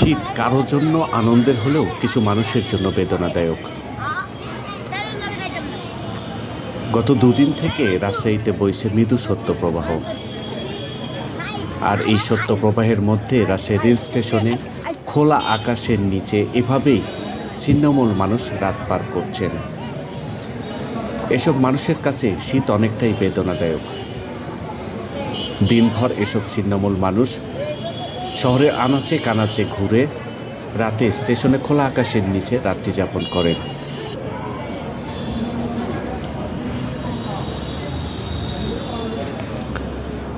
শীত কারো জন্য আনন্দের হলেও কিছু মানুষের জন্য বেদনাদায়ক। গত দুদিন থেকে রাজশাহীতে বইছে মৃদু শৈত্যপ্রবাহ। আর এই শৈত্যপ্রবাহের মধ্যে রাজশাহী রেল স্টেশনে খোলা আকাশের নিচে এভাবেই ছিন্নমূল মানুষ রাত পার করছেন। এসব মানুষের কাছে শীত অনেকটাই বেদনাদায়ক। দিনভর এসব ছিন্নমূল মানুষ শহরের আনাচে কানাচে ঘুরে রাতে স্টেশনে খোলা আকাশের নিচে রাত্রি যাপন করেন।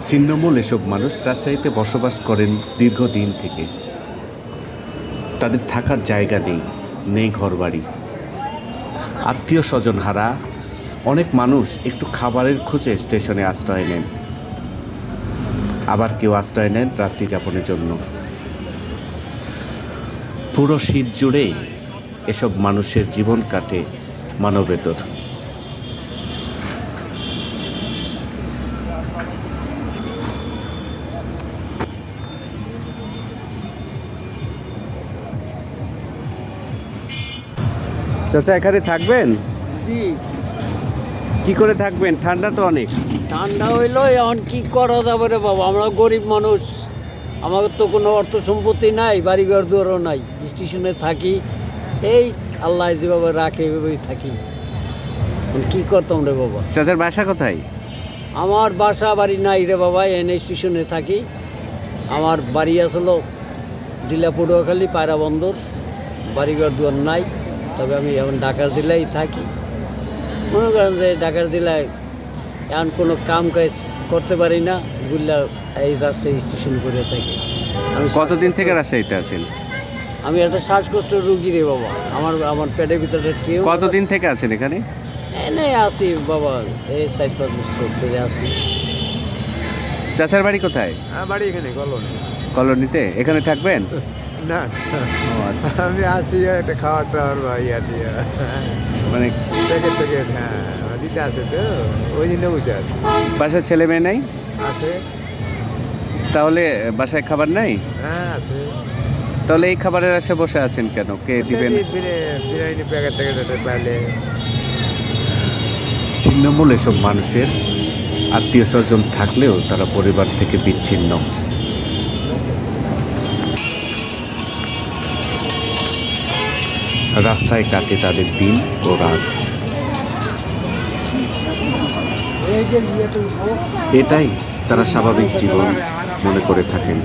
ছিন্নমূল এসব মানুষ রাজশাহীতে বসবাস করেন দীর্ঘদিন থেকে। তাদের থাকার জায়গা নেই ঘরবাড়ি। আত্মীয় স্বজন হারা অনেক মানুষ একটু খাবারের খোঁজে স্টেশনে আশ্রয় নেন, আবার কেউ আশ্রয় নেন রাত্রি যাপনের জন্য। পুরো শীত জুড়েই এসব মানুষের জীবন কাটে মানবেতর। চাচা এখানে থাকবেন? জি। কি করে থাকবেন? ঠান্ডা তো অনেক। ঠান্ডা হইলো, এখন কি করা যাবে রে বাবা, আমরা গরিব মানুষ, আমাদের তো কোনো অর্থ সম্পত্তি নাই, বাড়িঘর দুয়ারও নাই, স্টেশনে থাকি, এই আল্লাহ যেভাবে রাখে এভাবেই থাকি। কি করতাম রে বাবা। চাচার বাসা কোথায়? আমার বাসা বাড়ি নাই রে বাবা, এনে স্টেশনে থাকি। আমার বাড়ি আসলো জেলা পটুয়াখালী পায়রা বন্দর, বাড়িঘর দুয়ার নাই, তবে আমি এখন ঢাকা জেলায় থাকি। মনে করেন যে ঢাকা জেলায় এখন কোনো কাম কাজ করতে পারি না, এগুলা এই রাজশাহী স্টেশন করে থাকি। আমি কতদিন থেকে রাজশাহীতে আছেন? আমি একটা শ্বাসকষ্ট রুগী রে বাবা, আমার পেটের ভিতরে কতদিন থেকে আছেন এখানে? এনে আসি বাবা, এই 4-5 বছর ধরে আসি। চাচার বাড়ি কোথায়? বাড়ি এখানে কলোনি। কলোনিতে? এখানে থাকবেন? না আমি আসি একটা খাওয়ার টাওয়ার বা ইয়া দিয়ে মানে প্যাকেট হ্যাঁ দিতে আসে তো, ওই জন্য বসে আছি। বাসায় ছেলে মেয়ে নাই? আছে। তাহলে বাসায় খাবার নাই? হ্যাঁ আছে। তাহলে এই খাবারের আশে বসে আছেন কেন? কে দিবেন? বিরিয়ানি প্যাকেট পাইলে। ছিন্নমূল এসব মানুষের আত্মীয় স্বজন থাকলেও তারা পরিবার থেকে বিচ্ছিন্ন। রাস্তায় কাটে তাদের দিন ও রাত। এটাই তারা স্বাভাবিক জীবন মনে করে থাকেন।